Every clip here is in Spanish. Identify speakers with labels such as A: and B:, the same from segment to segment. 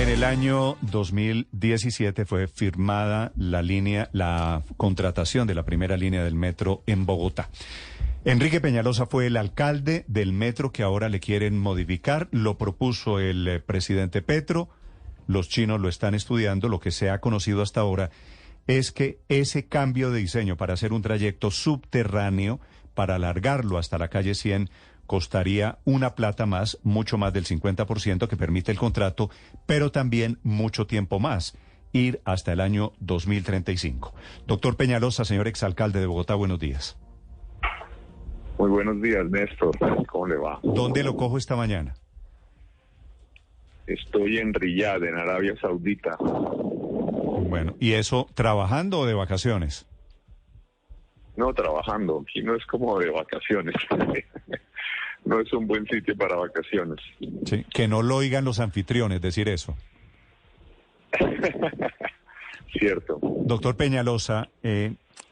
A: En el año 2017 fue firmada la contratación de la primera línea del metro en Bogotá. Enrique Peñalosa fue el alcalde del metro que ahora le quieren modificar. Lo propuso el presidente Petro. Los chinos lo están estudiando. Lo que se ha conocido hasta ahora es que ese cambio de diseño para hacer un trayecto subterráneo, para alargarlo hasta la calle 100, costaría una plata más, mucho más del 50% que permite el contrato, pero también mucho tiempo más, ir hasta el año 2035. Doctor Peñalosa, señor exalcalde de Bogotá, buenos días.
B: Muy buenos días, Néstor. ¿Cómo le va?
A: ¿Dónde lo cojo esta mañana?
B: Estoy en Riyadh, en Arabia Saudita.
A: Bueno, ¿y eso trabajando o de vacaciones?
B: No, trabajando. Aquí no es como de vacaciones. No es un buen sitio para vacaciones.
A: Sí, que no lo oigan los anfitriones decir eso.
B: Cierto.
A: Doctor Peñalosa,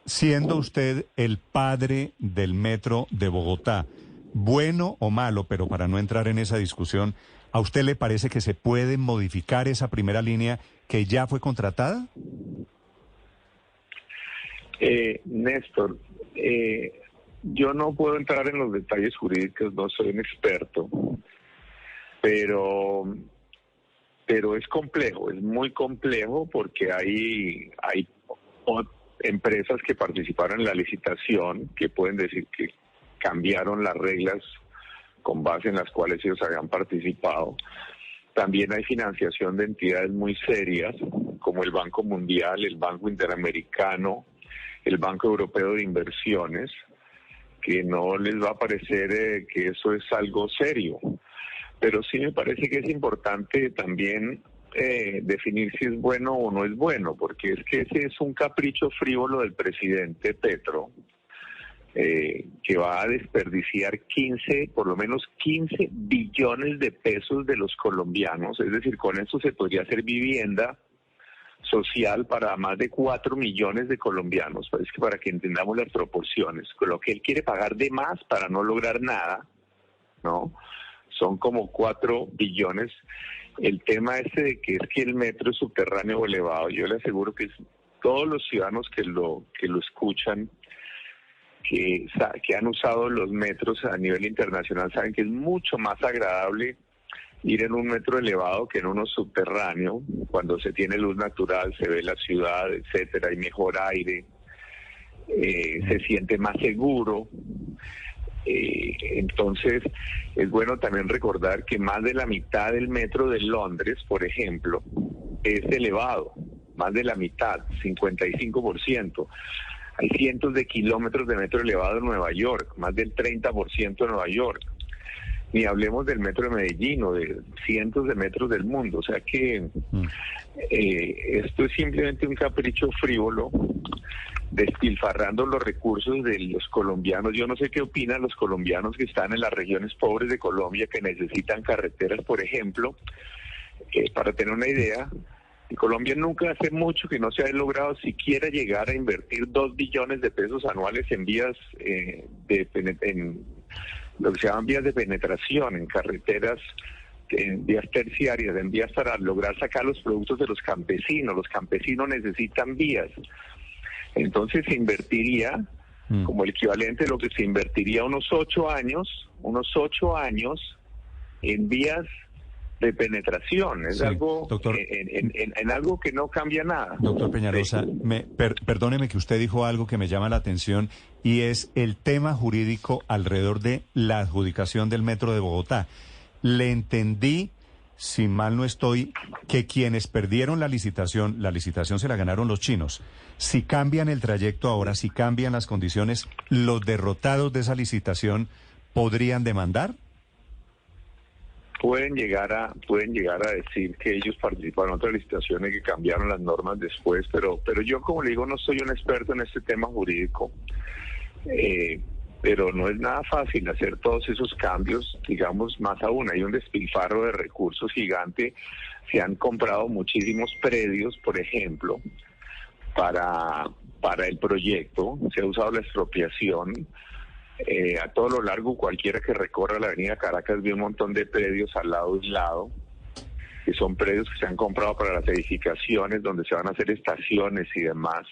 A: siendo usted el padre del metro de Bogotá, bueno o malo, pero para no entrar en esa discusión, ¿a usted le parece que se puede modificar esa primera línea que ya fue contratada?
B: Néstor, yo no puedo entrar en los detalles jurídicos, no soy un experto, pero es complejo, es muy complejo porque hay empresas que participaron en la licitación que pueden decir que cambiaron las reglas con base en las cuales ellos habían participado. También hay financiación de entidades muy serias como el Banco Mundial, el Banco Interamericano, el Banco Europeo de Inversiones, que no les va a parecer que eso es algo serio. Pero sí me parece que es importante también definir si es bueno o no es bueno, porque es que ese es un capricho frívolo del presidente Petro, que va a desperdiciar por lo menos 15 billones de pesos de los colombianos. Es decir, con eso se podría hacer vivienda social para más de 4 millones de colombianos. Pues es que para que entendamos las proporciones, con lo que él quiere pagar de más para no lograr nada, ¿no? Son como 4 billones. El tema de que es que el metro es subterráneo o elevado, yo le aseguro que todos los ciudadanos que lo escuchan, que han usado los metros a nivel internacional, saben que es mucho más agradable ir en un metro elevado que en uno subterráneo. Cuando se tiene luz natural, se ve la ciudad, etcétera, hay mejor aire, se siente más seguro. Entonces, es bueno también recordar que más de la mitad del metro de Londres, por ejemplo, es elevado, más de la mitad, 55%. Hay cientos de kilómetros de metro elevado en Nueva York, más del 30% en Nueva York. Ni hablemos del metro de Medellín o de cientos de metros del mundo. O sea que esto es simplemente un capricho frívolo, despilfarrando los recursos de los colombianos. Yo no sé qué opinan los colombianos que están en las regiones pobres de Colombia, que necesitan carreteras, por ejemplo. Para tener una idea, en Colombia nunca hace mucho que no se ha logrado siquiera llegar a invertir 2 billones de pesos anuales en vías en lo que se llaman vías de penetración, en carreteras, en vías terciarias, en vías para lograr sacar los productos de los campesinos. Los campesinos necesitan vías. Entonces se invertiría como el equivalente de lo que se invertiría unos 8 años en vías de penetración. Es algo, doctor, en algo que no cambia nada.
A: Doctor Peñalosa, perdóneme que usted dijo algo que me llama la atención, y es el tema jurídico alrededor de la adjudicación del metro de Bogotá. Le entendí, si mal no estoy, que quienes perdieron la licitación se la ganaron los chinos. Si cambian el trayecto ahora, si cambian las condiciones, ¿los derrotados de esa licitación podrían demandar?
B: Pueden llegar a decir que ellos participaron en otras licitaciones que cambiaron las normas después, pero yo, como le digo, no soy un experto en este tema jurídico, pero no es nada fácil hacer todos esos cambios. Digamos, más aún, hay un despilfarro de recursos gigante. Se han comprado muchísimos predios, por ejemplo, para el proyecto. Se ha usado la expropiación. A todo lo largo, cualquiera que recorra la avenida Caracas ve un montón de predios al lado y lado. que son predios que se han comprado para las edificaciones, donde se van a hacer estaciones y demás.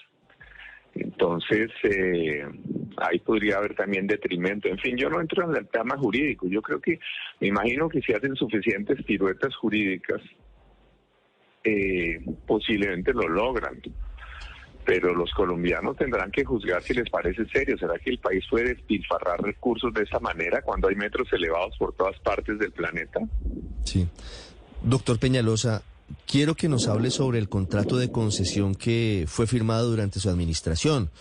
B: Entonces, ahí podría haber también detrimento. En fin, yo no entro en el tema jurídico. Yo creo que, me imagino que si hacen suficientes piruetas jurídicas, posiblemente lo logran. Pero los colombianos tendrán que juzgar si les parece serio. ¿Será que el país puede despilfarrar recursos de esa manera cuando hay metros elevados por todas partes del planeta?
C: Sí. Doctor Peñalosa, quiero que nos hable sobre el contrato de concesión que fue firmado durante su administración.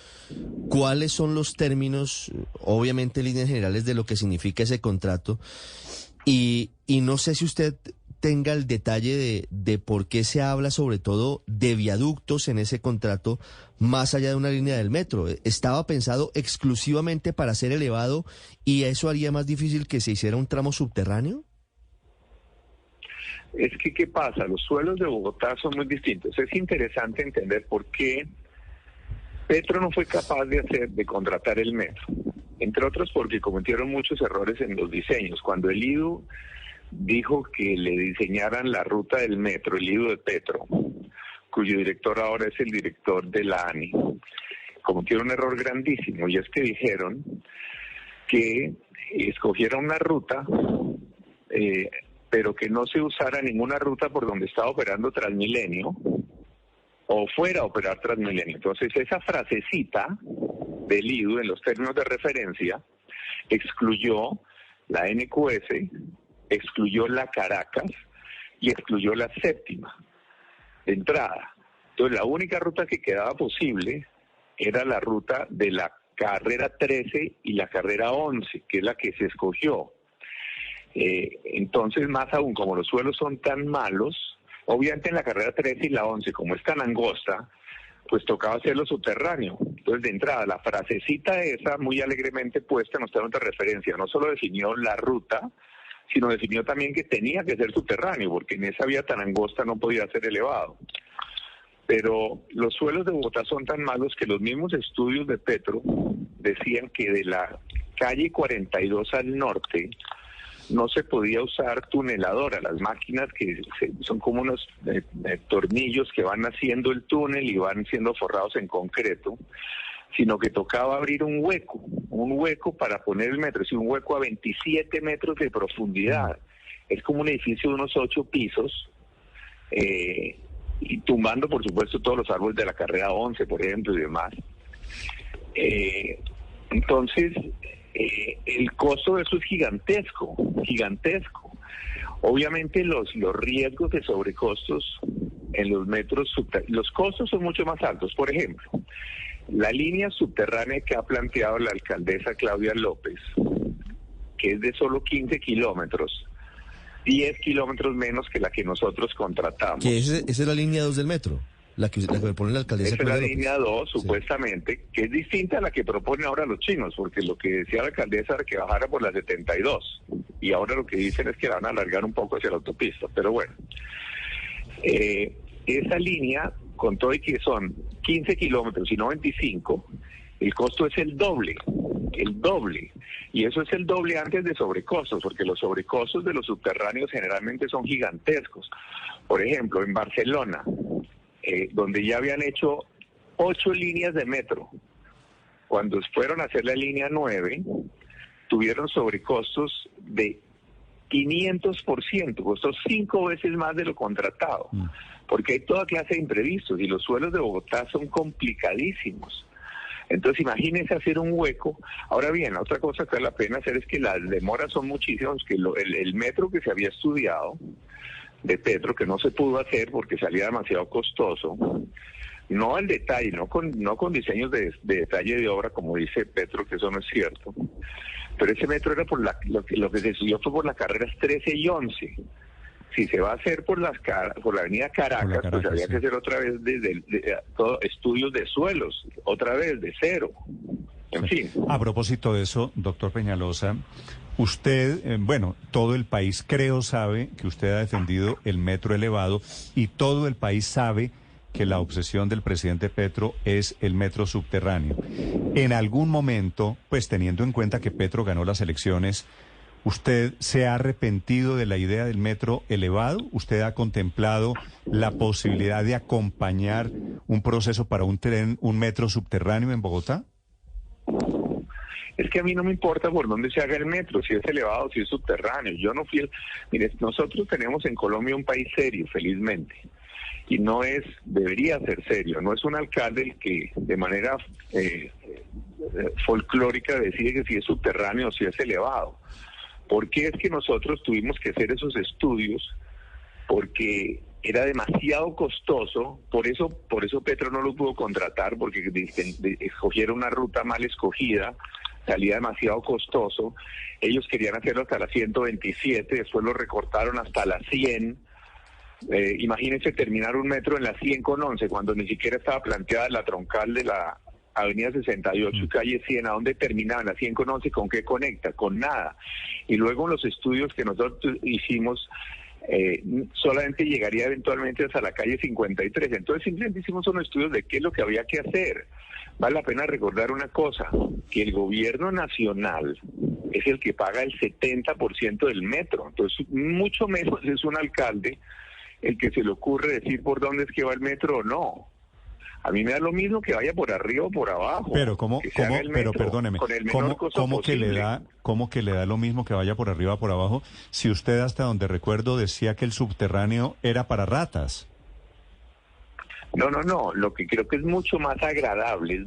C: ¿Cuáles son los términos, obviamente líneas generales, de lo que significa ese contrato? Y no sé si usted tenga el detalle de por qué se habla sobre todo de viaductos en ese contrato más allá de una línea del metro. ¿Estaba pensado exclusivamente para ser elevado y eso haría más difícil que se hiciera un tramo subterráneo?
B: Es que, ¿qué pasa? Los suelos de Bogotá son muy distintos. Es interesante entender por qué Petro no fue capaz de contratar el metro. Entre otros porque cometieron muchos errores en los diseños. Cuando el IDU dijo que le diseñaran la ruta del metro, el IDU de Petro, cuyo director ahora es el director de la ANI, cometieron un error grandísimo, y es que dijeron que escogiera una ruta, pero que no se usara ninguna ruta por donde estaba operando Transmilenio, o fuera a operar Transmilenio. Entonces esa frasecita del IDU en los términos de referencia excluyó la NQS, excluyó la Caracas y excluyó la séptima de entrada. Entonces la única ruta que quedaba posible era la ruta de la carrera 13 y la carrera 11, que es la que se escogió. Entonces, más aún, como los suelos son tan malos, obviamente en la carrera 13 y la 11, como es tan angosta, pues tocaba hacerlo subterráneo. Entonces, de entrada, la frasecita esa, muy alegremente puesta en los términos de referencia, no solo definió la ruta, sino definió también que tenía que ser subterráneo, porque en esa vía tan angosta no podía ser elevado. Pero los suelos de Bogotá son tan malos que los mismos estudios de Petro decían que de la calle 42 al norte no se podía usar tuneladora, las máquinas que son como unos tornillos que van haciendo el túnel y van siendo forrados en concreto, sino que tocaba abrir un hueco para poner el metro, es decir, un hueco a 27 metros de profundidad. Es como un edificio de unos 8 pisos, y tumbando, por supuesto, todos los árboles de la carrera 11, por ejemplo, y demás. Entonces, el costo de eso es gigantesco. Obviamente los riesgos de sobrecostos en los metros, los costos son mucho más altos. Por ejemplo, la línea subterránea que ha planteado la alcaldesa Claudia López, que es de solo 15 kilómetros, 10 kilómetros menos que la que nosotros contratamos.
C: ¿Que esa es la línea 2 del metro? La que propone la alcaldesa.
B: Esa es la línea 2, supuestamente, sí, que es distinta a la que proponen ahora los chinos, porque lo que decía la alcaldesa era que bajara por la 72, y ahora lo que dicen es que la van a alargar un poco hacia la autopista, pero bueno. Esa línea, con todo y que son 15 kilómetros y no 25, el costo es el doble, y eso es el doble antes de sobrecostos, porque los sobrecostos de los subterráneos generalmente son gigantescos. Por ejemplo, en Barcelona, donde ya habían hecho 8 líneas de metro, cuando fueron a hacer la línea 9, tuvieron sobrecostos de 500%, costó 5 veces más de lo contratado, porque hay toda clase de imprevistos y los suelos de Bogotá son complicadísimos. Entonces imagínense hacer un hueco. Ahora bien, otra cosa que vale la pena hacer es que las demoras son muchísimas, que el metro que se había estudiado de Petro, que no se pudo hacer porque salía demasiado costoso, no al detalle, no con diseños de detalle de obra, como dice Petro, que eso no es cierto, pero ese metro era por lo que se estudió fue por las carreras 13 y 11. Si se va a hacer por la avenida Caracas, pues habría que hacer otra vez todo estudios de suelos, otra vez de cero. En fin.
A: A propósito de eso, doctor Peñalosa, usted, bueno, todo el país creo sabe que usted ha defendido el metro elevado y todo el país sabe que la obsesión del presidente Petro es el metro subterráneo. En algún momento, pues teniendo en cuenta que Petro ganó las elecciones, ¿Usted se ha arrepentido de la idea del metro elevado? ¿Usted ha contemplado la posibilidad de acompañar un proceso para un metro subterráneo en Bogotá?
B: Es que a mí no me importa por dónde se haga el metro, si es elevado, si es subterráneo. Yo no fui... Mire, nosotros tenemos en Colombia un país serio, felizmente. Y debería ser serio. No es un alcalde el que de manera folclórica decide que si es subterráneo o si es elevado. ¿Por qué es que nosotros tuvimos que hacer esos estudios? Porque era demasiado costoso, por eso Petro no lo pudo contratar, porque escogieron una ruta mal escogida, salía demasiado costoso. Ellos querían hacerlo hasta la 127, después lo recortaron hasta la 100. Imagínense terminar un metro en la 100 con 11, cuando ni siquiera estaba planteada la troncal de la Avenida 68 y calle 100, ¿a dónde terminaban? La 100 con 11, ¿con qué conecta? Con nada. Y luego en los estudios que nosotros hicimos, solamente llegaría eventualmente hasta la calle 53. Entonces simplemente hicimos unos estudios de qué es lo que había que hacer. Vale la pena recordar una cosa, que el gobierno nacional es el que paga el 70% del metro. Entonces mucho menos es un alcalde el que se le ocurre decir por dónde es que va el metro o no. A mí me da lo mismo que vaya por arriba o por abajo.
A: Pero pero perdóneme, ¿cómo que le da lo mismo que vaya por arriba o por abajo si usted, hasta donde recuerdo, decía que el subterráneo era para ratas?
B: No, lo que creo que es mucho más agradable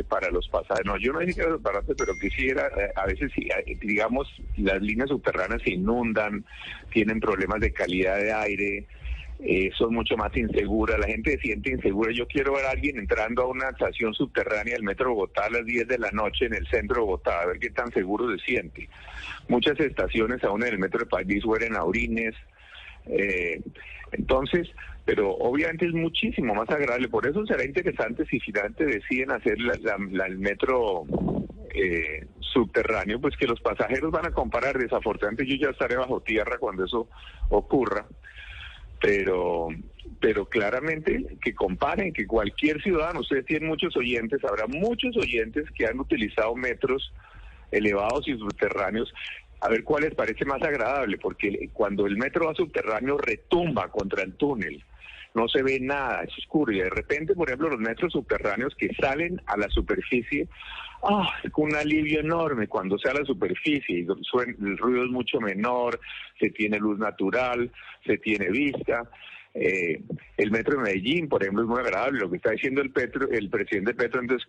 B: para los pasajeros. No, yo no dije que era para ratas, pero quisiera, a veces, digamos, las líneas subterráneas se inundan, tienen problemas de calidad de aire, son mucho más inseguras, la gente se siente insegura. Yo quiero ver a alguien entrando a una estación subterránea del Metro Bogotá a las 10 de la noche en el centro de Bogotá, a ver qué tan seguro se siente. Muchas estaciones aún en el Metro de París huelen a orines, entonces, pero obviamente es muchísimo más agradable. Por eso será interesante si finalmente deciden hacer el metro subterráneo, pues que los pasajeros van a comparar. Desafortunadamente yo ya estaré bajo tierra cuando eso ocurra. Pero claramente que comparen, que cualquier ciudadano, ustedes tienen muchos oyentes, habrá muchos oyentes que han utilizado metros elevados y subterráneos, a ver cuál les parece más agradable, porque cuando el metro va subterráneo retumba contra el túnel, no se ve nada, es oscuro, y de repente, por ejemplo, los metros subterráneos que salen a la superficie, con un alivio enorme cuando sale a la superficie, el ruido es mucho menor, se tiene luz natural, se tiene vista. El metro de Medellín, por ejemplo, es muy agradable, lo que está diciendo el presidente Petro, entonces...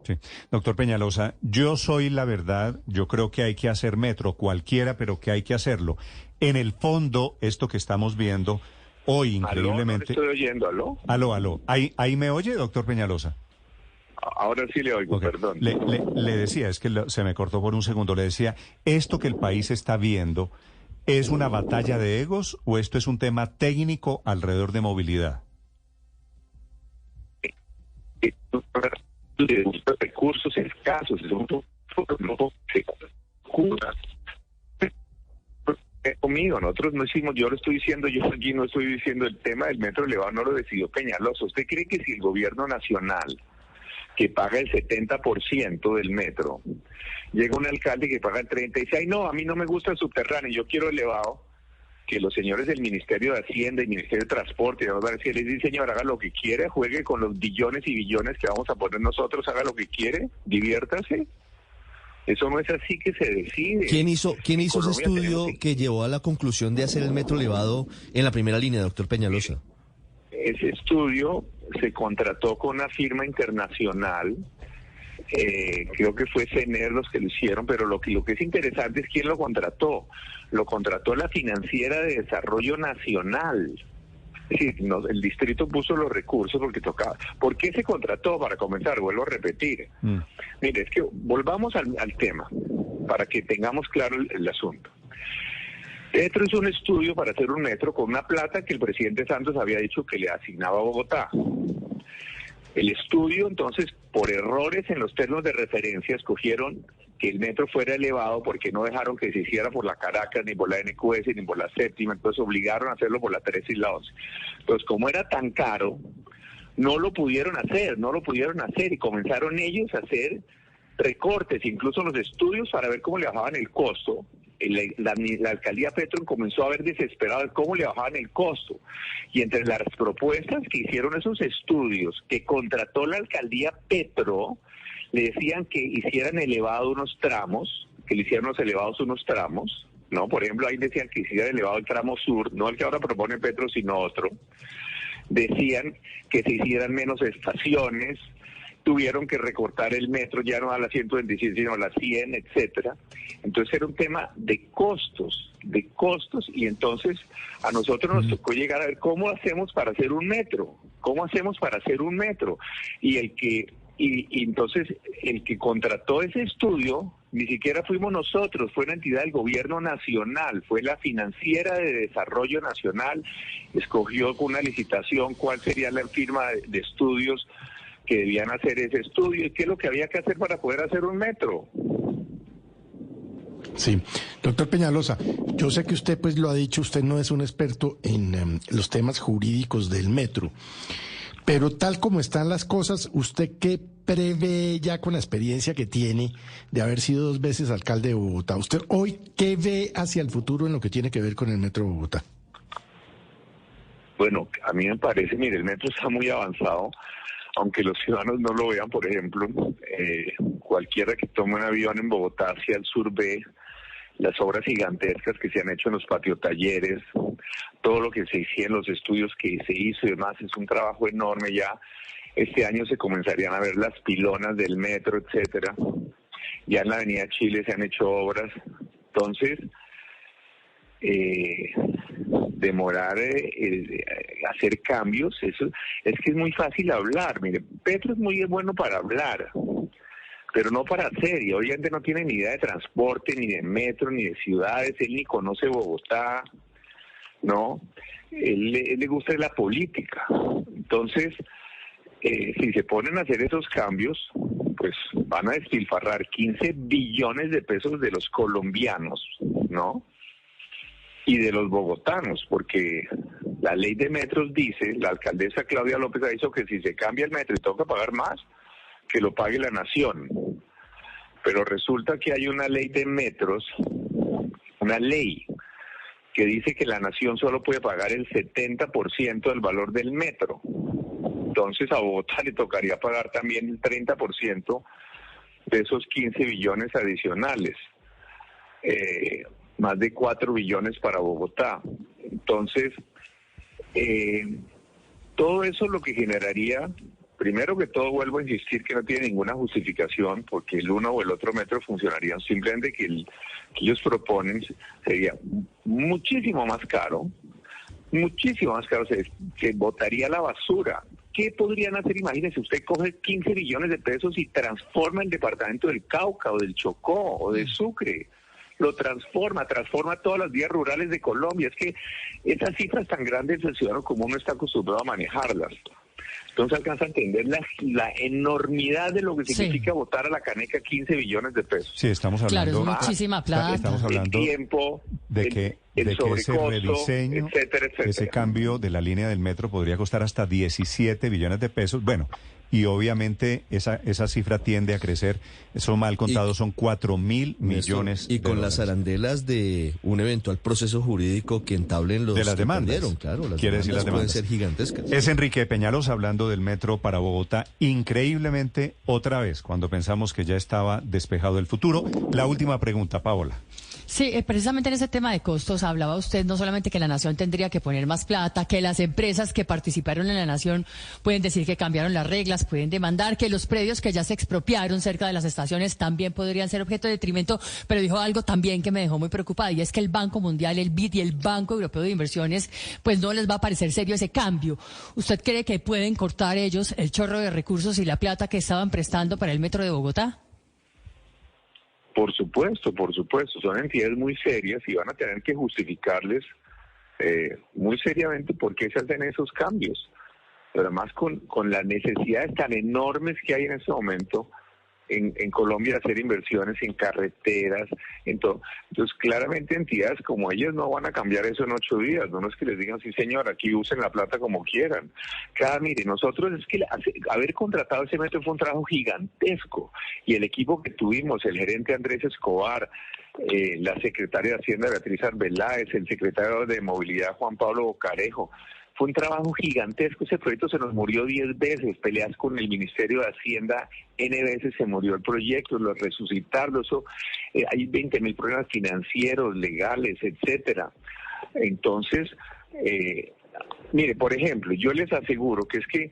A: Sí. Doctor Peñalosa, yo soy la verdad, yo creo que hay que hacer metro, cualquiera, pero que hay que hacerlo. En el fondo, esto que estamos viendo hoy, increíblemente...
B: ¿Aló? No le estoy oyendo, ¿aló?
A: Aló. ¿Ahí me oye, doctor Peñalosa?
B: Ahora sí le oigo,
A: okay.
B: Perdón.
A: Le decía, es que se me cortó por un segundo, le decía, ¿esto que el país está viendo es una batalla de egos o esto es un tema técnico alrededor de movilidad?
B: De recursos escasos, conmigo, nosotros no hicimos, yo lo estoy diciendo, yo aquí no estoy diciendo el tema del metro elevado, no lo decidió Peñalosa. ¿Usted cree que si el gobierno nacional, que paga el 70% del metro, llega un alcalde que paga el 30% y dice, ay no, a mí no me gusta el subterráneo, yo quiero elevado, que los señores del Ministerio de Hacienda y Ministerio de Transporte nos van a decir, sí, señor, haga lo que quiere, juegue con los billones y billones que vamos a poner nosotros, haga lo que quiere, diviértase? Eso no es así que se decide.
C: ¿Quién hizo ese estudio que llevó a la conclusión de hacer el metro elevado en la primera línea, doctor Peñalosa?
B: Ese estudio se contrató con una firma internacional, creo que fue CENER los que lo hicieron, pero lo que es interesante es quién lo contrató. Lo contrató la Financiera de Desarrollo Nacional. Es decir, el distrito puso los recursos porque tocaba. ¿Por qué se contrató? Para comenzar, vuelvo a repetir. Mire, es que volvamos al tema, para que tengamos claro el asunto. Petro hizo un estudio para hacer un metro con una plata que el presidente Santos había dicho que le asignaba a Bogotá. El estudio, entonces, por errores en los términos de referencia, escogieron que el metro fuera elevado porque no dejaron que se hiciera por la Caracas, ni por la NQS, ni por la séptima, entonces obligaron a hacerlo por la 13 y la 11. Entonces, como era tan caro, no lo pudieron hacer y comenzaron ellos a hacer recortes, incluso los estudios para ver cómo le bajaban el costo. La alcaldía Petro comenzó a ver desesperada cómo le bajaban el costo. Y entre las propuestas que hicieron esos estudios que contrató la alcaldía Petro, le decían que hicieran elevados unos tramos, que le hicieran unos tramos, ¿no? Por ejemplo, ahí decían que hiciera elevado el tramo sur, no el que ahora propone Petro, sino otro. Decían que se hicieran menos estaciones, tuvieron que recortar el metro, ya no a la 126, sino a la 100, etcétera. Entonces era un tema de costos, y entonces a nosotros nos tocó llegar a ver cómo hacemos para hacer un metro, y entonces el que contrató ese estudio ni siquiera fuimos nosotros, fue una entidad del gobierno nacional, fue la Financiera de Desarrollo Nacional, escogió con una licitación cuál sería la firma de estudios que debían hacer ese estudio y qué es lo que había que hacer para poder hacer un metro.
D: Sí, doctor Peñalosa, yo sé que usted pues lo ha dicho, usted no es un experto en los temas jurídicos del metro, pero tal como están las cosas, ¿usted qué prevé ya con la experiencia que tiene de haber sido 2 veces alcalde de Bogotá? ¿Usted hoy qué ve hacia el futuro en lo que tiene que ver con el metro de Bogotá?
B: Bueno, a mí me parece, mire, el metro está muy avanzado. Aunque los ciudadanos no lo vean, por ejemplo, cualquiera que tome un avión en Bogotá hacia el sur ve las obras gigantescas que se han hecho en los patiotalleres, todo lo que se hicieron, los estudios que se hizo y demás, es un trabajo enorme ya. Este año se comenzarían a ver las pilonas del metro, etcétera. Ya en la Avenida Chile se han hecho obras. Entonces, demorar hacer cambios, eso es que es muy fácil hablar. Mire, Petro es muy bueno para hablar, pero no para hacer, y obviamente no tiene ni idea de transporte, ni de metro, ni de ciudades, él ni conoce Bogotá, ¿no? Él le gusta la política. Entonces, si se ponen a hacer esos cambios, pues van a despilfarrar 15 billones de pesos de los colombianos, ¿no? Y de los bogotanos, porque la ley de metros dice, la alcaldesa Claudia López ha dicho que si se cambia el metro y toca pagar más, que lo pague la nación. Pero resulta que hay una ley de metros, una ley que dice que la nación solo puede pagar el 70% del valor del metro. Entonces a Bogotá le tocaría pagar también el 30% de esos 15 billones adicionales. Más de 4 billones para Bogotá. Entonces, todo eso lo que generaría, primero que todo, vuelvo a insistir que no tiene ninguna justificación, porque el uno o el otro metro funcionarían, simplemente que ellos proponen sería muchísimo más caro, se botaría a la basura. ¿Qué podrían hacer? Imagínese, usted coge 15 billones de pesos y transforma el departamento del Cauca o del Chocó o de Sucre. Lo transforma todas las vías rurales de Colombia. Es que esas cifras tan grandes el ciudadano común no está acostumbrado a manejarlas. Entonces alcanza a entender la enormidad de lo que significa botar a la caneca 15 billones de pesos.
A: Sí, estamos hablando...
E: Claro, es muchísima plata.
A: Estamos hablando
B: el tiempo,
A: de que ese rediseño,
B: etcétera.
A: ese cambio de la línea del metro podría costar hasta 17 billones de pesos. Bueno, y obviamente esa cifra tiende a crecer. Eso mal contado son 4.000 millones
C: y con
A: de
C: las
A: dólares.
C: arandelas de un eventual proceso jurídico que entablen los
A: De las
C: que
A: demandas.
C: perdieron, claro, las
A: Quiere decir
C: demandas
A: las
C: pueden
A: demandas.
C: ser gigantescas.
A: Es Enrique Peñalosa hablando del metro para Bogotá. Increíblemente, otra vez, cuando pensamos que ya estaba despejado el futuro. La última pregunta, Paola.
E: Sí, precisamente en ese tema de costos hablaba usted no solamente que la nación tendría que poner más plata, que las empresas que participaron en la nación pueden decir que cambiaron las reglas, pueden demandar, que los predios que ya se expropiaron cerca de las estaciones también podrían ser objeto de detrimento, pero dijo algo también que me dejó muy preocupada, y es que el Banco Mundial, el BID y el Banco Europeo de Inversiones, pues no les va a parecer serio ese cambio. ¿Usted cree que pueden cortar ellos el chorro de recursos y la plata que estaban prestando para el metro de Bogotá?
B: Por supuesto, son entidades muy serias y van a tener que justificarles muy seriamente por qué se hacen esos cambios. Pero además con las necesidades tan enormes que hay en este momento, en Colombia hacer inversiones en carreteras, en todo. Entonces, claramente entidades como ellas no van a cambiar eso en 8 días. No es que les digan, sí señor, aquí usen la plata como quieran. Mire, nosotros es que haber contratado ese metro fue un trabajo gigantesco. Y el equipo que tuvimos, el gerente Andrés Escobar, la secretaria de Hacienda Beatriz Arbeláez, el secretario de Movilidad Juan Pablo Bocarejo, fue un trabajo gigantesco. Ese proyecto se nos murió 10 veces, peleas con el Ministerio de Hacienda, N veces se murió el proyecto, lo resucitarlo, eso, hay 20.000 problemas financieros, legales, etcétera. Entonces, mire, por ejemplo, yo les aseguro que es que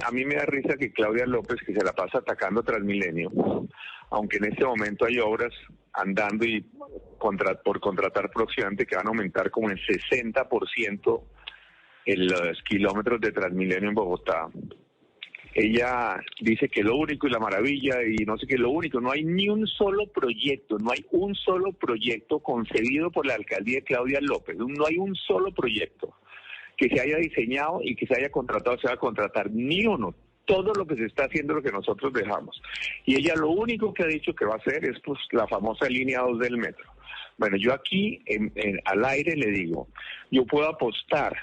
B: a mí me da risa que Claudia López, que se la pasa atacando Transmilenio, aunque en este momento hay obras andando y por contratar próximamente que van a aumentar como en 60% los kilómetros de Transmilenio en Bogotá. Ella dice que lo único y la maravilla y no sé qué, lo único, no hay ni un solo proyecto, no hay un solo proyecto concebido por la alcaldía de Claudia López, no hay un solo proyecto que se haya diseñado y que se haya contratado, se va a contratar ni uno. Todo lo que se está haciendo es lo que nosotros dejamos. Y ella lo único que ha dicho que va a hacer es pues la famosa línea 2 del metro. Bueno, yo aquí al aire le digo, yo puedo apostar,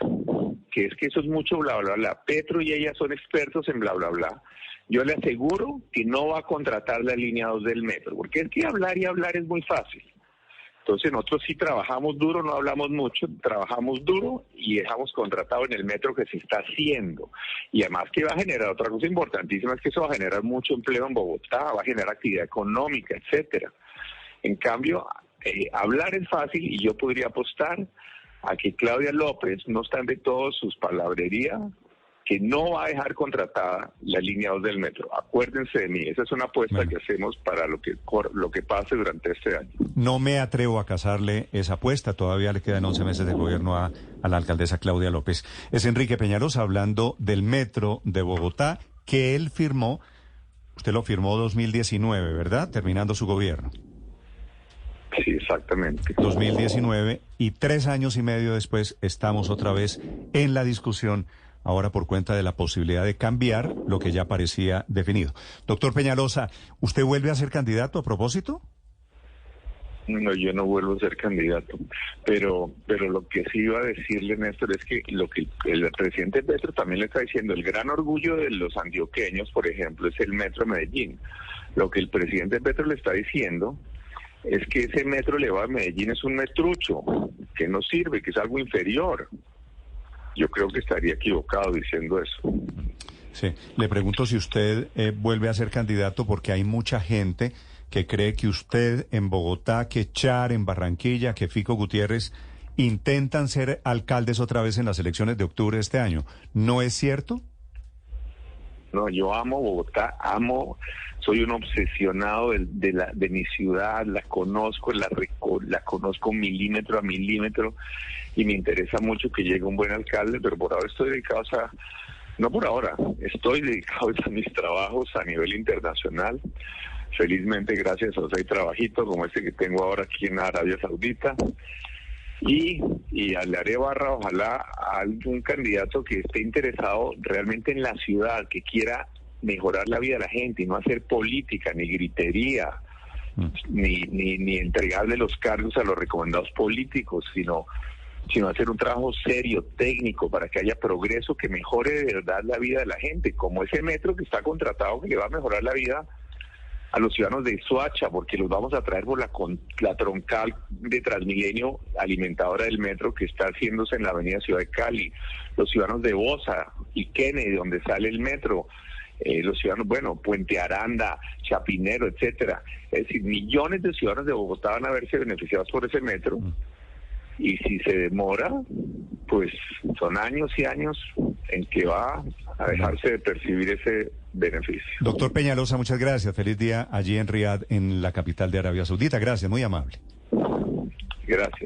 B: que es que eso es mucho bla, bla, bla. Petro y ella son expertos en bla, bla, bla. Yo le aseguro que no va a contratar la línea 2 del metro, porque es que hablar y hablar es muy fácil. Entonces nosotros sí trabajamos duro, no hablamos mucho, trabajamos duro y dejamos contratado en el metro que se está haciendo. Y además que va a generar otra cosa importantísima, es que eso va a generar mucho empleo en Bogotá, va a generar actividad económica, etcétera. En cambio, hablar es fácil y yo podría apostar a que Claudia López, no obstante todo sus palabrerías, que no va a dejar contratada la línea 2 del metro. Acuérdense de mí, esa es una apuesta que hacemos para lo que pase durante este año.
A: No me atrevo a casarle esa apuesta, todavía le quedan 11 meses de gobierno a la alcaldesa Claudia López. Es Enrique Peñalosa hablando del metro de Bogotá, que él firmó, usted lo firmó 2019, ¿verdad? Terminando su gobierno.
B: Sí, exactamente.
A: 2019, y 3 años y medio después estamos otra vez en la discusión, ahora por cuenta de la posibilidad de cambiar lo que ya parecía definido. Doctor Peñalosa, ¿usted vuelve a ser candidato a propósito?
B: No, yo no vuelvo a ser candidato, pero lo que sí iba a decirle, Néstor, es que lo que el presidente Petro también le está diciendo, el gran orgullo de los antioqueños, por ejemplo, es el metro de Medellín. Lo que el presidente Petro le está diciendo es que ese metro elevado a Medellín es un metrucho, que no sirve, que es algo inferior. Yo creo que estaría equivocado diciendo eso.
A: Sí, le pregunto si usted vuelve a ser candidato porque hay mucha gente que cree que usted en Bogotá, que Char en Barranquilla, que Fico Gutiérrez intentan ser alcaldes otra vez en las elecciones de octubre de este año. ¿No es cierto?
B: No, yo amo Bogotá, soy un obsesionado de mi ciudad, la conozco, la conozco milímetro a milímetro y me interesa mucho que llegue un buen alcalde, pero por ahora estoy dedicado estoy dedicado a mis trabajos a nivel internacional. Felizmente, gracias a Dios, hay trabajitos como este que tengo ahora aquí en Arabia Saudita. Y le haré barra, ojalá, a algún candidato que esté interesado realmente en la ciudad, que quiera mejorar la vida de la gente y no hacer política, ni gritería, ni entregarle los cargos a los recomendados políticos, sino hacer un trabajo serio, técnico, para que haya progreso que mejore de verdad la vida de la gente, como ese metro que está contratado que le va a mejorar la vida a los ciudadanos de Soacha, porque los vamos a traer por la troncal de Transmilenio alimentadora del metro que está haciéndose en la avenida Ciudad de Cali, los ciudadanos de Bosa y Kennedy, donde sale el metro, los ciudadanos, Puente Aranda, Chapinero, etcétera. Es decir, millones de ciudadanos de Bogotá van a verse beneficiados por ese metro, y si se demora, pues son años y años en que va a dejarse de percibir ese beneficio.
A: Doctor Peñalosa, muchas gracias. Feliz día allí en Riad, en la capital de Arabia Saudita. Gracias, muy amable.
B: Gracias.